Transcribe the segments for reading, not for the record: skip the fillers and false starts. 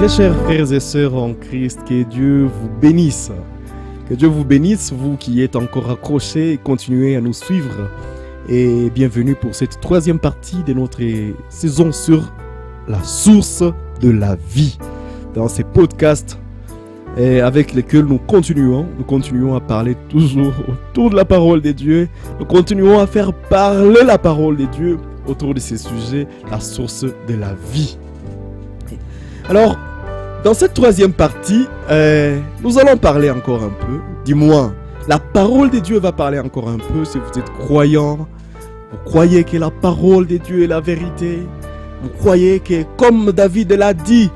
Très chers frères et sœurs en Christ, que Dieu vous bénisse. Que Dieu vous bénisse, vous qui êtes encore accrochés et continuez à nous suivre. Et bienvenue pour cette troisième partie de notre saison sur la source de la vie. Dans ces podcasts avec lesquels nous continuons à parler toujours autour de la parole de Dieu. Nous continuons à faire parler la parole de Dieu autour de ces sujets, la source de la vie. Alors, dans cette troisième partie, nous allons parler encore un peu. Dis-moi, la parole de Dieu va parler encore un peu. Si vous êtes croyant, vous croyez que la parole de Dieu est la vérité. Vous croyez que, comme David l'a dit,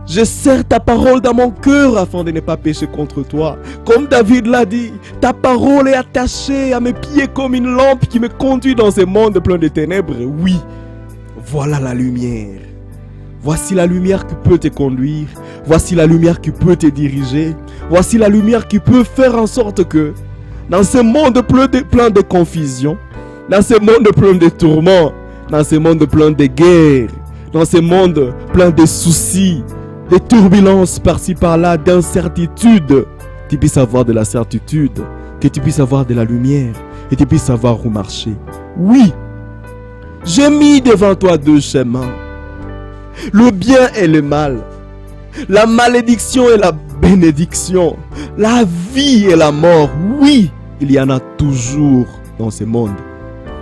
je serre ta parole dans mon cœur afin de ne pas pécher contre toi. Comme David l'a dit, ta parole est attachée à mes pieds comme une lampe qui me conduit dans ce monde plein de ténèbres. Oui, voilà la lumière. Voici la lumière qui peut te conduire. Voici la lumière qui peut te diriger. Voici la lumière qui peut faire en sorte que, dans ce monde plein de confusion, dans ce monde plein de tourments, dans ce monde plein de guerres, dans ce monde plein de soucis, de turbulences par-ci par-là, d'incertitudes, tu puisses avoir de la certitude, que tu puisses avoir de la lumière et tu puisses savoir où marcher. Oui, j'ai mis devant toi deux chemins, le bien et le mal, la malédiction et la bénédiction, la vie et la mort. Oui, il y en a toujours dans ce monde.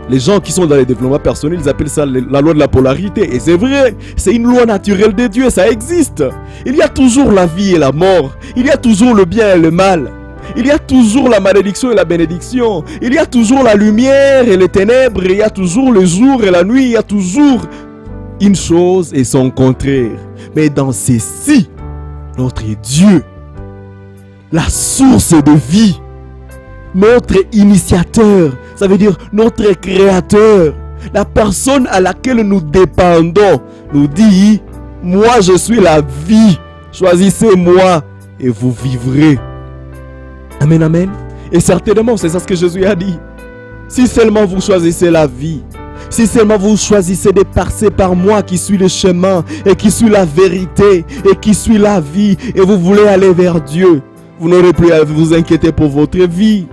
Les gens qui sont dans le développement personnel, ils appellent ça la loi de la polarité. Et c'est vrai, c'est une loi naturelle de Dieu, ça existe. Il y a toujours la vie et la mort. Il y a toujours le bien et le mal. Il y a toujours la malédiction et la bénédiction. Il y a toujours la lumière et les ténèbres. Il y a toujours le jour et la nuit. Il y a toujours une chose et son contraire. Mais dans ceci, notre Dieu, la source de vie, notre initiateur, ça veut dire notre créateur, la personne à laquelle nous dépendons, nous dit, moi je suis la vie, choisissez-moi et vous vivrez. Amen, amen. Et certainement, c'est ça ce que Jésus a dit. Si seulement vous choisissez la vie, si seulement vous choisissez de passer par moi qui suis le chemin et qui suis la vérité et qui suis la vie et vous voulez aller vers Dieu, vous n'aurez plus à vous inquiéter pour votre vie.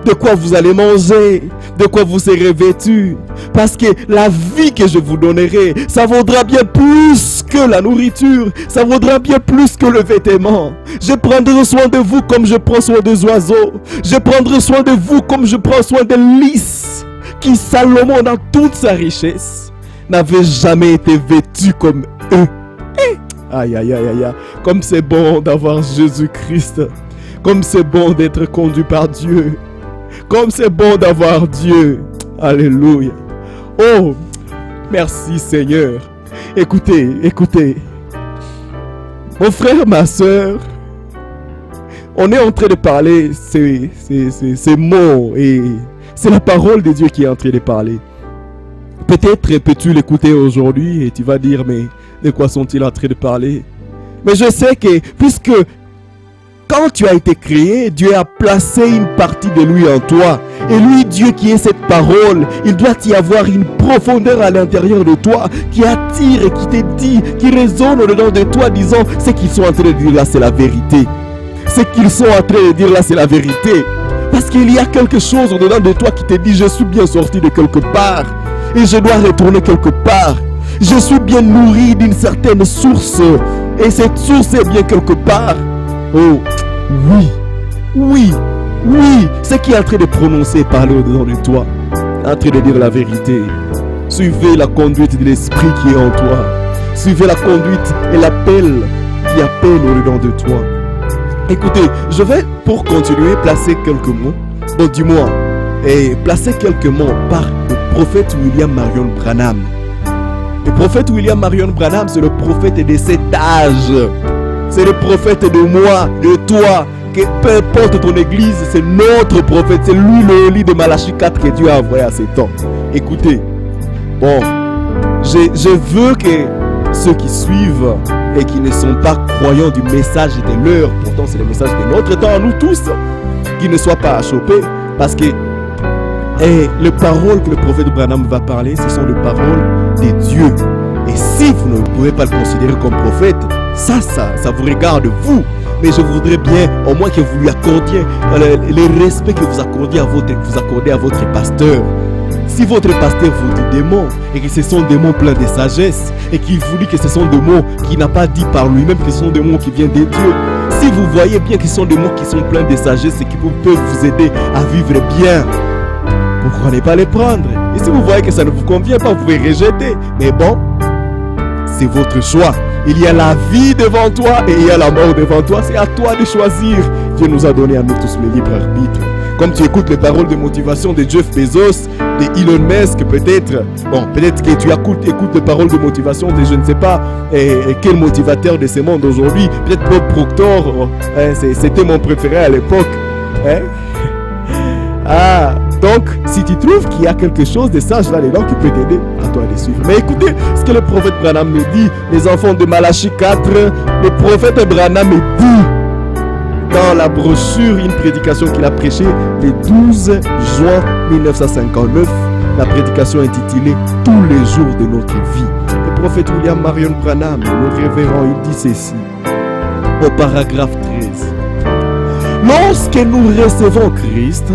De quoi vous allez manger, de quoi vous serez vêtus. Parce que la vie que je vous donnerai, ça vaudra bien plus que la nourriture. Ça vaudra bien plus que le vêtement. Je prendrai soin de vous comme je prends soin des oiseaux. Je prendrai soin de vous comme je prends soin des lys. Qui Salomon dans toute sa richesse n'avait jamais été vêtu comme eux. Aïe, aïe, aïe, aïe. Comme c'est bon d'avoir Jésus-Christ. Comme c'est bon d'être conduit par Dieu. Comme c'est bon d'avoir Dieu. Alléluia. Oh, merci Seigneur. Écoutez. Mon frère, ma soeur, on est en train de parler ces mots et c'est la parole de Dieu qui est en train de parler. Peut-être peux-tu l'écouter aujourd'hui et tu vas dire, mais de quoi sont-ils en train de parler? Mais je sais que puisque quand tu as été créé, Dieu a placé une partie de lui en toi. Et lui, Dieu qui est cette parole, il doit y avoir une profondeur à l'intérieur de toi qui attire et qui te dit, qui résonne au-dedans de toi disant, ce qu'ils sont en train de dire là, c'est la vérité. Ce qu'ils sont en train de dire là, c'est la vérité. Parce qu'il y a quelque chose au-dedans de toi qui te dit, je suis bien sorti de quelque part et je dois retourner quelque part. Je suis bien nourri d'une certaine source et cette source est bien quelque part. Oh, oui, ce qui est en train de prononcer et parler au-dedans de toi, en train de dire la vérité. Suivez la conduite de l'esprit qui est en toi. Suivez la conduite et l'appel qui appelle au-dedans de toi. Écoutez, je vais pour continuer placer quelques mots. Bon, dis-moi, placer quelques mots par le prophète William Marion Branham. Le prophète William Marion Branham, c'est le prophète de cet âge. C'est le prophète de moi, de toi, que peu importe ton église, c'est notre prophète. C'est lui le lit de Malachie 4 que Dieu a envoyé à ses temps. Écoutez, bon, je veux que ceux qui suivent et qui ne sont pas croyants du message de l'heure, pourtant c'est le message de notre temps, nous tous, qui ne soient pas achoppés, parce que les paroles que le prophète Branham va parler, ce sont les paroles de Dieu. Et si vous ne pouvez pas le considérer comme prophète, ça vous regarde vous. Mais je voudrais bien au moins que vous lui accordiez le respect que vous accordez à votre pasteur. Si votre pasteur vous dit des mots et que ce sont des mots pleins de sagesse et qu'il vous dit que ce sont des mots qu'il n'a pas dit par lui-même, que ce sont des mots qui viennent de Dieu, si vous voyez bien que ce sont des mots qui sont pleins de sagesse et qui peuvent vous aider à vivre bien, pourquoi ne pas les prendre? Et si vous voyez que ça ne vous convient pas, vous pouvez rejeter. Mais bon, c'est votre choix. Il y a la vie devant toi et il y a la mort devant toi. C'est à toi de choisir. Dieu nous a donné à nous tous le libre arbitre. Comme tu écoutes les paroles de motivation de Jeff Bezos, de Elon Musk, peut-être que tu écoutes les paroles de motivation de je ne sais pas quel motivateur de ce monde aujourd'hui. Peut-être Bob Proctor, c'était mon préféré à l'époque. Donc, si tu trouves qu'il y a quelque chose de sage là-dedans qui peut t'aider, à toi de suivre. Mais écoutez ce que le prophète Branham me dit, les enfants de Malachie 4, le prophète Branham me dit, dans la brochure, une prédication qu'il a prêchée le 12 juin 1959, la prédication intitulée « Tous les jours de notre vie ». Le prophète William Marion Branham, le révérend, il dit ceci, au paragraphe 13. Lorsque nous recevons Christ,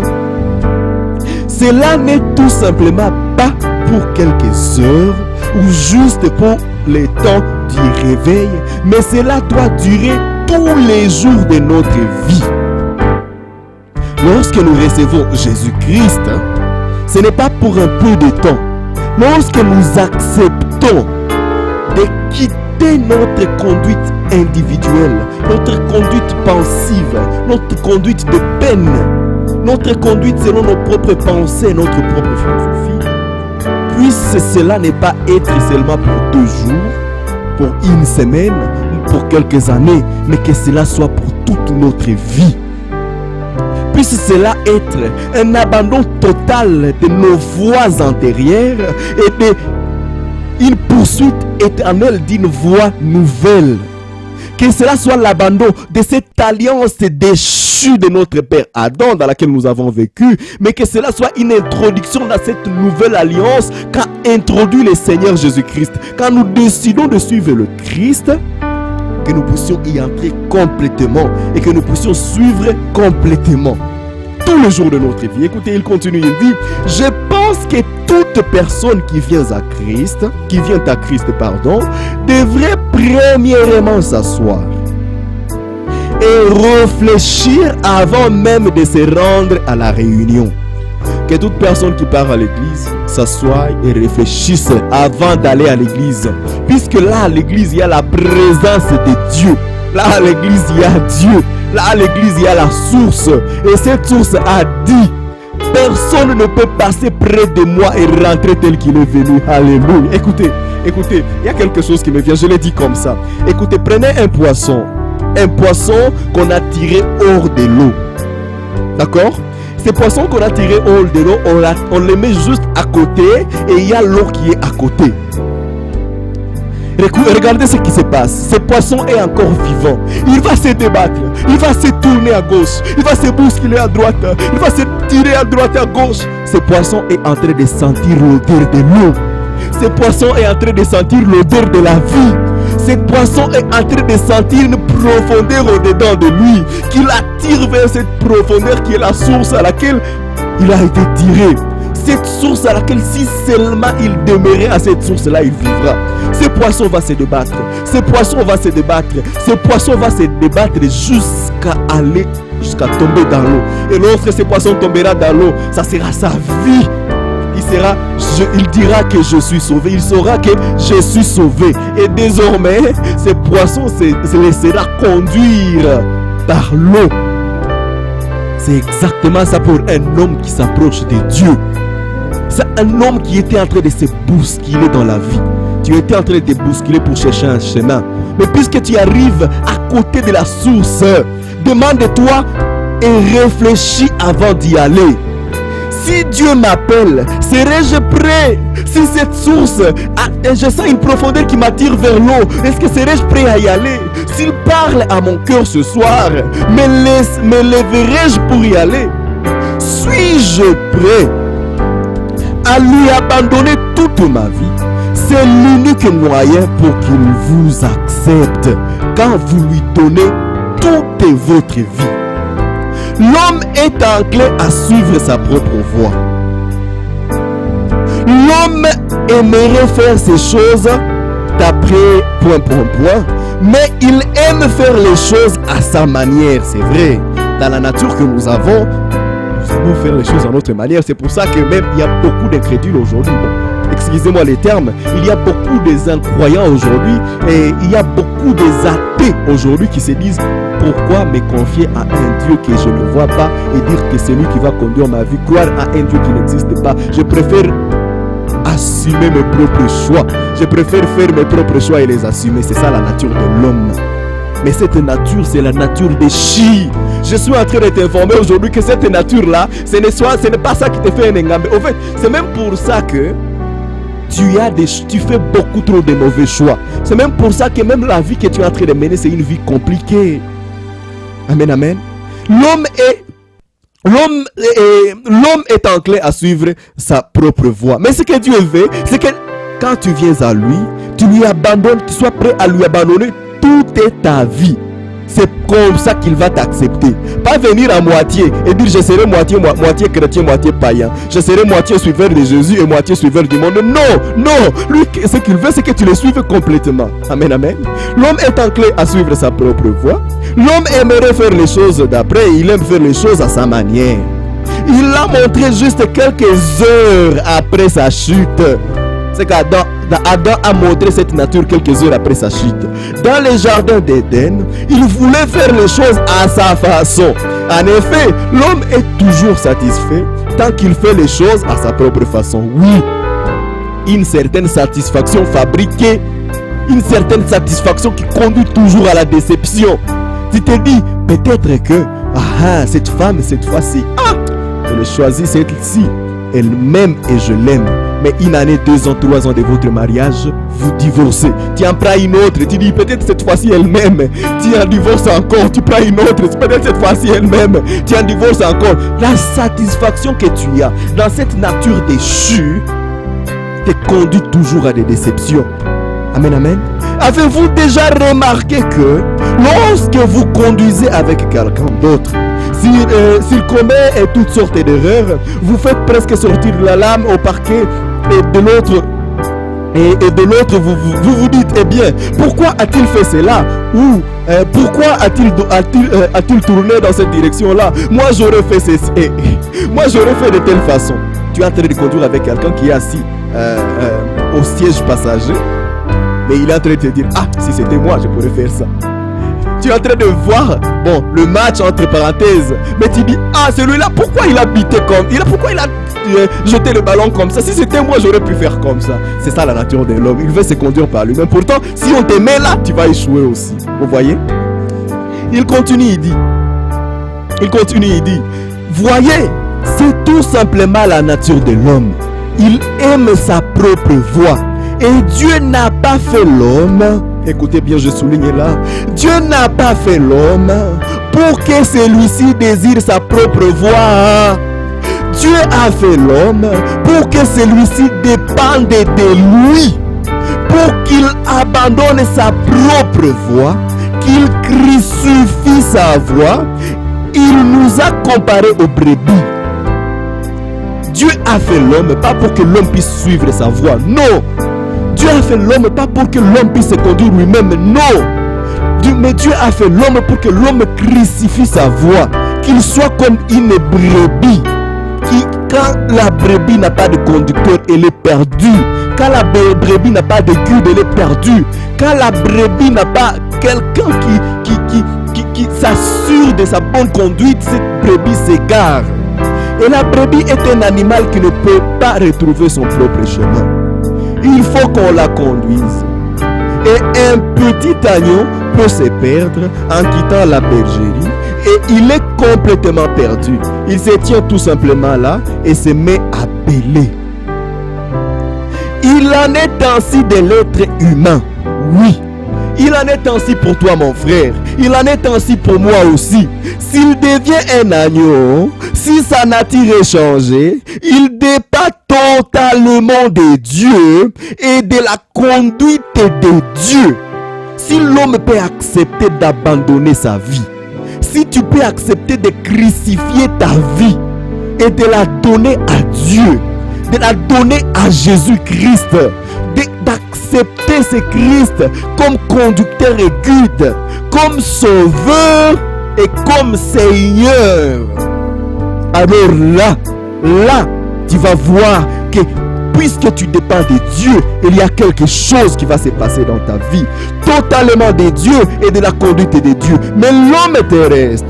cela n'est tout simplement pas pour quelques heures ou juste pour les temps du réveil, mais cela doit durer tous les jours de notre vie. Lorsque nous recevons Jésus-Christ, ce n'est pas pour un peu de temps. Lorsque nous acceptons de quitter notre conduite individuelle, notre conduite pensive, notre conduite de peine, notre conduite selon nos propres pensées, notre propre philosophie, puisse cela ne pas être seulement pour 2 jours, pour une semaine, pour quelques années, mais que cela soit pour toute notre vie. Puisse cela être un abandon total de nos voies antérieures et une poursuite éternelle d'une voie nouvelle. Que cela soit l'abandon de cette alliance déchue de notre père Adam dans laquelle nous avons vécu, mais que cela soit une introduction dans cette nouvelle alliance qu'a introduit le Seigneur Jésus-Christ. Quand nous décidons de suivre le Christ, que nous puissions y entrer complètement et que nous puissions suivre complètement tous les jours de notre vie. Écoutez, il continue, il dit, je pense que toute personne qui vient à Christ, devrait premièrement s'asseoir et réfléchir avant même de se rendre à la réunion. Que toute personne qui part à l'église s'assoie et réfléchisse avant d'aller à l'église. Puisque là, à l'église, il y a la présence de Dieu. Là, à l'église, il y a Dieu. Là, à l'église, il y a la source. Et cette source a dit, personne ne peut passer près de moi et rentrer tel qu'il est venu. Alléluia. Écoutez, il y a quelque chose qui me vient. Je l'ai dit comme ça. Écoutez, prenez un poisson qu'on a tiré hors de l'eau. D'accord? Ces poissons qu'on a tirés hors de l'eau, on les met juste à côté et il y a l'eau qui est à côté. Regardez ce qui se passe. Ce poisson est encore vivant. Il va se débattre. Il va se tourner à gauche. Il va se bousculer à droite. Il va se tirer à droite et à gauche. Ce poisson est en train de sentir l'odeur de l'eau. Ce poisson est en train de sentir l'odeur de la vie. Ce poisson est en train de sentir une profondeur au-dedans de lui qui l'attire vers cette profondeur qui est la source à laquelle il a été tiré. Cette source à laquelle si seulement il demeurait à cette source-là, il vivra. Ce poisson va se débattre. Ce poisson va se débattre. Ce poisson va se débattre jusqu'à tomber dans l'eau. Et lorsque ce poisson tombera dans l'eau, ça sera sa vie. Il dira que je suis sauvé. Il saura que je suis sauvé. Et désormais, ce poisson se laissera conduire par l'eau. C'est exactement ça pour un homme qui s'approche de Dieu. C'est un homme qui était en train de se bousculer dans la vie. Tu étais en train de te bousculer pour chercher un chemin. Mais puisque tu arrives à côté de la source, demande-toi et réfléchis avant d'y aller. Si Dieu m'appelle, serai-je prêt? Si cette source, je sens une profondeur qui m'attire vers l'eau, est-ce que serai-je prêt à y aller? S'il parle à mon cœur ce soir, me lèverai-je pour y aller? Suis-je prêt à lui abandonner toute ma vie? C'est l'unique moyen pour qu'il vous accepte. quand vous lui donnez toute votre vie. L'homme est enclin à suivre sa propre voie. L'homme aimerait faire ces choses d'après point, mais il aime faire les choses à sa manière, c'est vrai. Dans la nature que nous avons faire les choses à notre manière. C'est pour ça que même il y a beaucoup d'incrédules aujourd'hui. Bon, excusez-moi les termes, il y a beaucoup des incroyants aujourd'hui et il y a beaucoup des athées aujourd'hui qui se disent pourquoi me confier à un Dieu que je ne vois pas et dire que c'est lui qui va conduire ma vie, croire à un Dieu qui n'existe pas. Je préfère assumer mes propres choix. Je préfère faire mes propres choix et les assumer. C'est ça la nature de l'homme. Mais cette nature, c'est la nature des chi. Je suis en train de t'informer aujourd'hui que cette nature-là, ce n'est pas ça qui te fait un engambe. En fait, c'est même pour ça que tu fais beaucoup trop de mauvais choix. C'est même pour ça que même la vie que tu es en train de mener, c'est une vie compliquée. Amen, amen. L'homme est enclin à suivre sa propre voie. Mais ce que Dieu veut, c'est que quand tu viens à lui, tu lui abandonnes, tu sois prêt à lui abandonner toute ta vie. C'est comme ça qu'il va t'accepter. Pas venir à moitié et dire je serai moitié chrétien, moitié païen. Je serai moitié suiveur de Jésus et moitié suiveur du monde. Non. Lui, ce qu'il veut, c'est que tu le suives complètement. Amen, amen. L'homme est enclin à suivre sa propre voie. L'homme aimerait faire les choses d'après. Il aime faire les choses à sa manière. Il l'a montré juste quelques heures après sa chute. C'est qu'Adam a montré cette nature quelques heures après sa chute. Dans le jardin d'Éden, il voulait faire les choses à sa façon. En effet, l'homme est toujours satisfait tant qu'il fait les choses à sa propre façon. Oui, une certaine satisfaction fabriquée, une certaine satisfaction qui conduit toujours à la déception. Tu te dis, peut-être que cette femme, cette fois-ci, je l'ai choisie, celle-ci. Elle m'aime et je l'aime. Mais une année, 2 ans, 3 ans de votre mariage, vous divorcez. Tu en prends une autre. Tu dis peut-être cette fois-ci elle m'aime. Tu en divorces encore. Tu prends une autre. Peut-être cette fois-ci elle m'aime. Tu en divorces encore. La satisfaction que tu as dans cette nature déchue te conduit toujours à des déceptions. Amen, amen. Avez-vous déjà remarqué que lorsque vous conduisez avec quelqu'un d'autre, s'il commet toutes sortes d'erreurs, vous faites presque sortir la lame au parquet et de l'autre vous vous dites, eh bien, pourquoi a-t-il fait cela? Ou pourquoi a-t-il tourné dans cette direction-là? Moi j'aurais fait ceci. Moi j'aurais fait de telle façon. Tu es en train de conduire avec quelqu'un qui est assis au siège passager, mais il est en train de te dire, si c'était moi je pourrais faire ça. Tu es en train de voir, le match entre parenthèses, mais tu dis, celui-là, pourquoi il a bité comme il? Pourquoi il a jeté le ballon comme ça? Si c'était moi, j'aurais pu faire comme ça. C'est ça la nature de l'homme. Il veut se conduire par lui-même. Pourtant, si on te met là, tu vas échouer aussi. Vous voyez? Il continue, il dit, voyez, c'est tout simplement la nature de l'homme. Il aime sa propre voie. Et Dieu n'a pas fait l'homme. Écoutez bien, je souligne là. Dieu n'a pas fait l'homme pour que celui-ci désire sa propre voie. Dieu a fait l'homme pour que celui-ci dépende de lui. Pour qu'il abandonne sa propre voie, qu'il crucifie sa voie. Il nous a comparés aux brebis. Dieu a fait l'homme pas pour que l'homme puisse suivre sa voie. Non. Dieu a fait l'homme pas pour que l'homme puisse se conduire lui-même, non. Mais Dieu a fait l'homme pour que l'homme crucifie sa voie, qu'il soit comme une brebis, qui, quand la brebis n'a pas de conducteur, elle est perdue. Quand la brebis n'a pas de guide, elle est perdue. Quand la brebis n'a pas quelqu'un qui s'assure de sa bonne conduite, cette brebis s'égare. Et la brebis est un animal qui ne peut pas retrouver son propre chemin. Il faut qu'on la conduise. Et un petit agneau peut se perdre en quittant la bergerie et il est complètement perdu. Il se tient tout simplement là et se met à bêler. Il en est ainsi de l'être humain. Oui, il en est ainsi pour toi mon frère. Il en est ainsi pour moi aussi. S'il devient un agneau, si sa nature est changée, il dépend totalement de Dieu et de la conduite de Dieu. Si l'homme peut accepter d'abandonner sa vie, si tu peux accepter de crucifier ta vie et de la donner à Dieu, de la donner à Jésus-Christ, d'accepter ce Christ comme conducteur et guide, comme sauveur et comme Seigneur, alors là, tu vas voir que puisque tu dépends de Dieu, il y a quelque chose qui va se passer dans ta vie, totalement de Dieu et de la conduite de Dieu. Mais l'homme terrestre,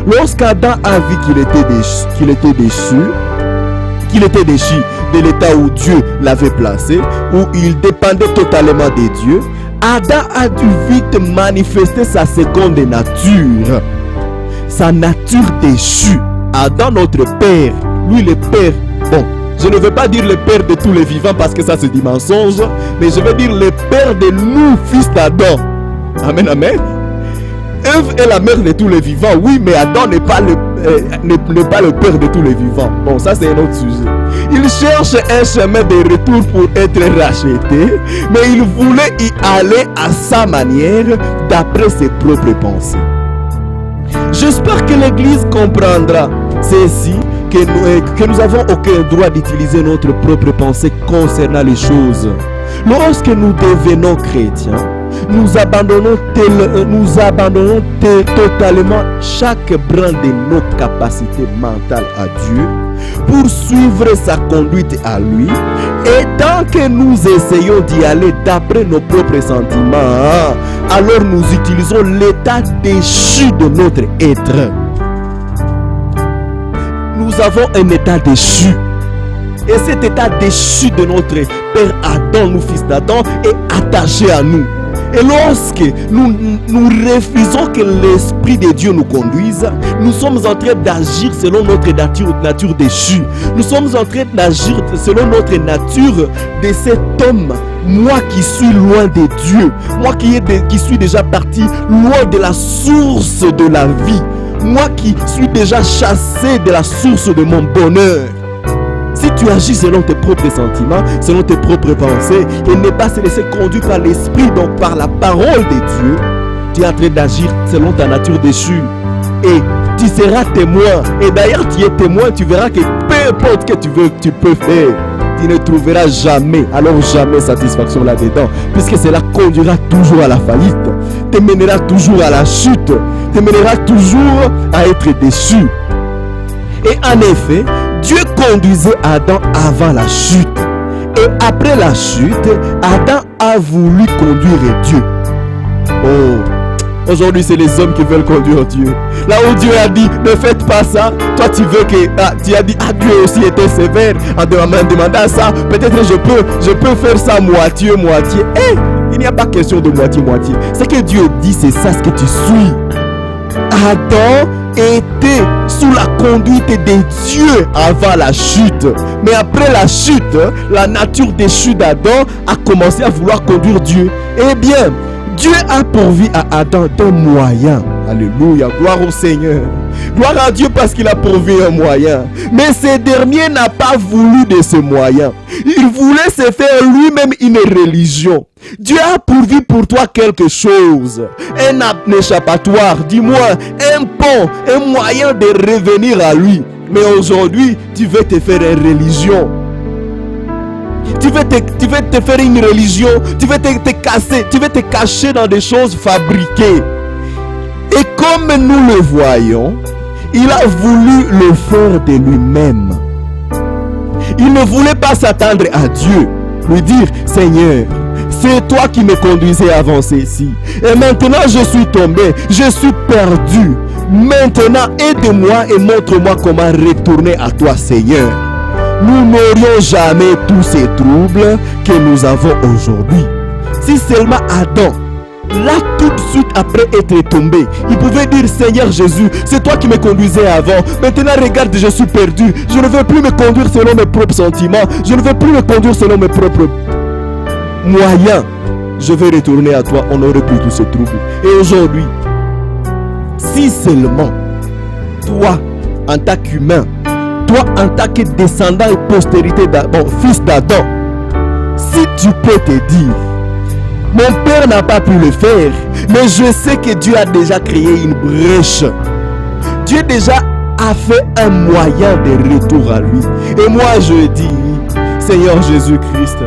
lorsqu'Adam a vu qu'il était déchu de l'état où Dieu l'avait placé, où il dépendait totalement de Dieu, Adam a dû vite manifester sa seconde nature, sa nature déchue. Adam, notre père, lui le père, bon, je ne veux pas dire le père de tous les vivants parce que ça c'est du mensonge, mais je veux dire le père de nous, fils d'Adam. Amen, amen. Ève est la mère de tous les vivants, oui, mais Adam n'est pas le père de tous les vivants. Bon, ça c'est un autre sujet. Il cherche un chemin de retour pour être racheté, mais il voulait y aller à sa manière, d'après ses propres pensées. J'espère que l'Église comprendra ceci, que nous n'avons aucun droit d'utiliser notre propre pensée concernant les choses. Lorsque nous devenons chrétiens, nous abandonnons totalement chaque brin de nos capacités mentales à Dieu pour suivre sa conduite à lui. Et tant que nous essayons d'y aller d'après nos propres sentiments, alors nous utilisons l'état déchu de notre être. Nous avons un état déchu. Et cet état déchu de notre père Adam, nous fils d'Adam, est attaché à nous. Et lorsque nous refusons que l'Esprit de Dieu nous conduise, nous sommes en train d'agir selon notre nature déchue. Nous sommes en train d'agir selon notre nature de cet homme. Moi qui suis loin de Dieu, moi qui suis déjà parti loin de la source de la vie, moi qui suis déjà chassé de la source de mon bonheur. Si tu agis selon tes propres sentiments, selon tes propres pensées, et ne pas se laisser conduire par l'esprit, donc par la parole de Dieu, tu es en train d'agir selon ta nature déchue. Et tu seras témoin. Et d'ailleurs, tu es témoin, tu verras que peu importe ce que tu peux faire, tu ne trouveras jamais satisfaction là-dedans, puisque cela conduira toujours à la faillite, te mènera toujours à la chute, te mènera toujours à être déçu. Et en effet, Dieu conduisait Adam avant la chute. Et après la chute, Adam a voulu conduire Dieu. Oh, aujourd'hui c'est les hommes qui veulent conduire Dieu. Là où Dieu a dit, ne faites pas ça, toi tu veux que... tu as dit, Dieu aussi était sévère en demandant ça. Peut-être je peux faire ça moitié. Il n'y a pas question de moitié. Ce que Dieu dit, c'est ça ce que tu suis. Adam était sous la conduite de Dieu avant la chute. Mais après la chute, la nature déchue d'Adam a commencé à vouloir conduire Dieu. Eh bien, Dieu a pourvu à Adam d'un moyen. Alléluia, gloire au Seigneur. Gloire à Dieu parce qu'il a pourvu un moyen. Mais ce dernier n'a pas voulu de ce moyen. Il voulait se faire lui-même une religion. Dieu a pourvu pour toi quelque chose. Un échappatoire, dis-moi, un pont, un moyen de revenir à lui. Mais aujourd'hui, tu veux te faire une religion. Tu veux te faire une religion. Tu veux te cacher dans des choses fabriquées. Et comme nous le voyons, il a voulu le faire de lui-même. Il ne voulait pas s'attendre à Dieu, lui dire, Seigneur, c'est toi qui me conduisais avant ceci. Et maintenant je suis tombé, je suis perdu. Maintenant aide-moi et montre-moi comment retourner à toi, Seigneur. Nous n'aurions jamais tous ces troubles que nous avons aujourd'hui. Si seulement Adam, là tout de suite après être tombé, il pouvait dire, Seigneur Jésus, c'est toi qui me conduisais avant. Maintenant regarde, je suis perdu. Je ne veux plus me conduire selon mes propres sentiments. Je ne veux plus me conduire selon mes propres moyens. Je veux retourner à toi. On n'aurait plus tous ces troubles. Et aujourd'hui, si seulement toi en tant qu'humain, toi en tant que descendant et postérité fils d'Adam, si tu peux te dire, Mon père n'a pas pu le faire, mais je sais que Dieu a déjà créé une brèche. Dieu déjà a fait un moyen de retour à lui. Et moi je dis, Seigneur Jésus-Christ,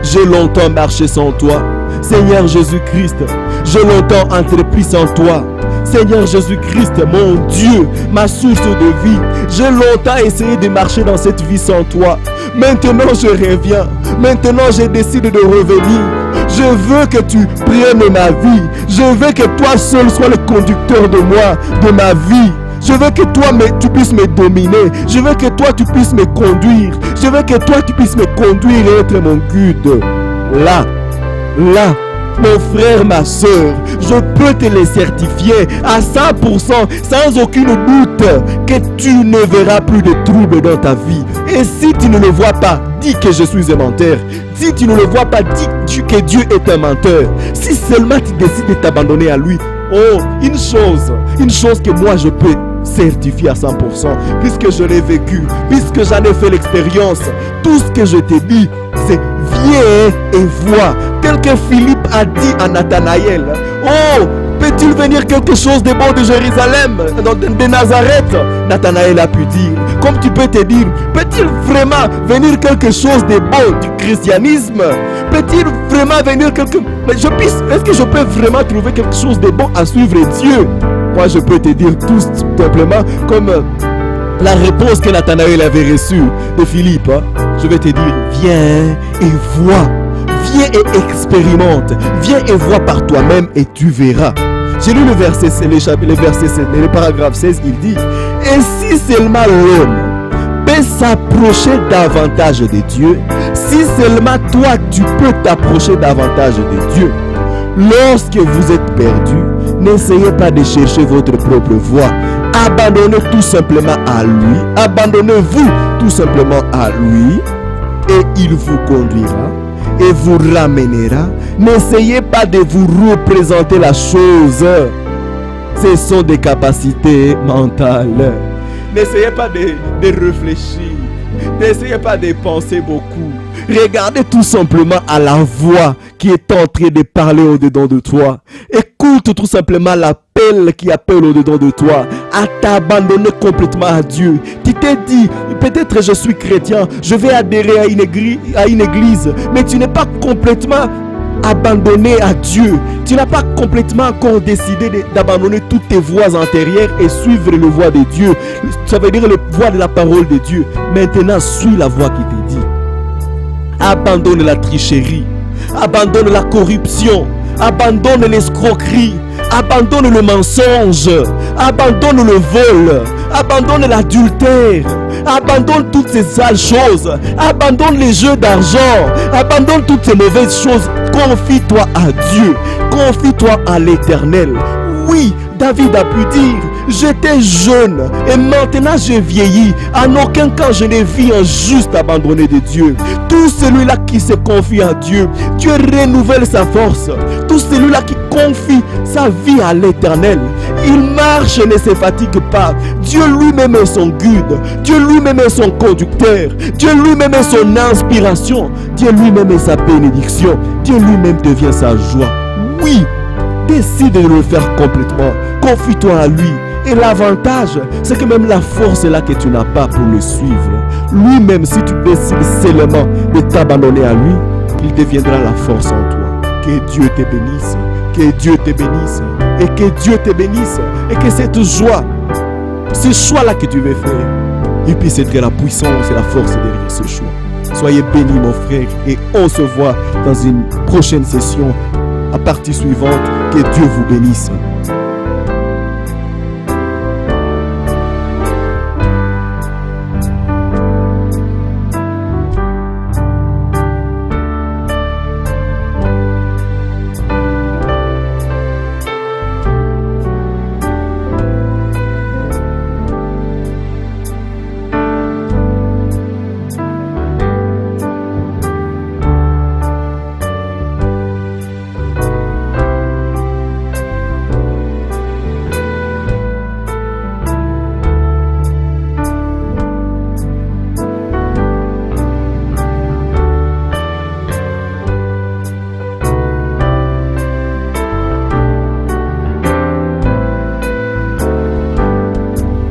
j'ai longtemps marché sans toi. Seigneur Jésus-Christ, j'ai longtemps entrepris sans toi. Seigneur Jésus-Christ, mon Dieu, ma source de vie, j'ai longtemps essayé de marcher dans cette vie sans toi. Maintenant je reviens, maintenant je décide de revenir. Je veux que tu prennes ma vie. Je veux que toi seul sois le conducteur de moi, de ma vie. Je veux que toi, tu puisses me dominer. Je veux que toi, tu puisses me conduire. Je veux que toi, tu puisses me conduire et être mon guide. Là, mon frère, ma soeur, je peux te le certifier à 100%, sans aucune doute, que tu ne verras plus de troubles dans ta vie. Et si tu ne le vois pas, dis que je suis un menteur. Si tu ne le vois pas, dis que Dieu est un menteur. Si seulement tu décides de t'abandonner à lui, oh, une chose que moi je peux certifier à 100%, puisque je l'ai vécu, puisque j'en ai fait l'expérience. Tout ce que je te dis, c'est viens et vois. Tel que Philippe a dit à Nathanaël, oh, peut-il venir quelque chose de bon de Jérusalem, de Nazareth? Nathanaël a pu dire, comme tu peux te dire, peut-il vraiment venir quelque chose de bon du christianisme? Peut-il vraiment venir est-ce que je peux vraiment trouver quelque chose de bon à suivre Dieu? Moi je peux te dire tout simplement comme la réponse que Nathanaël avait reçue de Philippe. Je vais te dire, viens et vois. Viens et expérimente. Viens et vois par toi-même et tu verras. J'ai lu le paragraphe 16, il dit, et si seulement l'homme peut s'approcher davantage de Dieu, si seulement toi tu peux t'approcher davantage de Dieu, lorsque vous êtes perdu, n'essayez pas de chercher votre propre voie. Abandonnez tout simplement à lui. Abandonnez-vous tout simplement à lui et il vous conduira et vous ramènera. N'essayez pas de vous représenter la chose. Ce sont des capacités mentales. N'essayez pas de réfléchir. N'essayez pas de penser beaucoup. Regardez tout simplement à la voix qui est en train de parler au-dedans de toi. Écoute tout simplement l'appel qui appelle au-dedans de toi à t'abandonner complètement à Dieu. Tu t'es dit, peut-être je suis chrétien, je vais adhérer à une église, mais tu n'es pas complètement abandonné à Dieu. Tu n'as pas complètement encore décidé d'abandonner toutes tes voies antérieures et suivre le voie de Dieu. Ça veut dire le voie de la parole de Dieu. Maintenant, suis la voie qui te dit. Abandonne la tricherie, abandonne la corruption, abandonne l'escroquerie, abandonne le mensonge, abandonne le vol, abandonne l'adultère, abandonne toutes ces sales choses, abandonne les jeux d'argent, abandonne toutes ces mauvaises choses. Confie-toi à Dieu, confie-toi à l'Éternel. Oui, David a pu dire, j'étais jeune et maintenant j'ai vieilli. En aucun cas je n'ai vu un juste abandonné de Dieu. Tout celui-là qui se confie à Dieu, Dieu renouvelle sa force. Tout celui-là qui confie sa vie à l'Éternel, il marche et ne se fatigue pas. Dieu lui-même est son guide. Dieu lui-même est son conducteur. Dieu lui-même est son inspiration. Dieu lui-même est sa bénédiction. Dieu lui-même devient sa joie. Oui, décide de le faire complètement. Confie-toi à lui. Et l'avantage, c'est que même la force est là que tu n'as pas pour le suivre. Lui-même, si tu décides seulement de t'abandonner à lui, il deviendra la force en toi. Que Dieu te bénisse. Que Dieu te bénisse. Et que Dieu te bénisse. Et que cette joie, ce choix-là que tu veux faire, il puisse être la puissance et la force derrière ce choix. Soyez bénis, mon frère. Et on se voit dans une prochaine session. À partie suivante, que Dieu vous bénisse.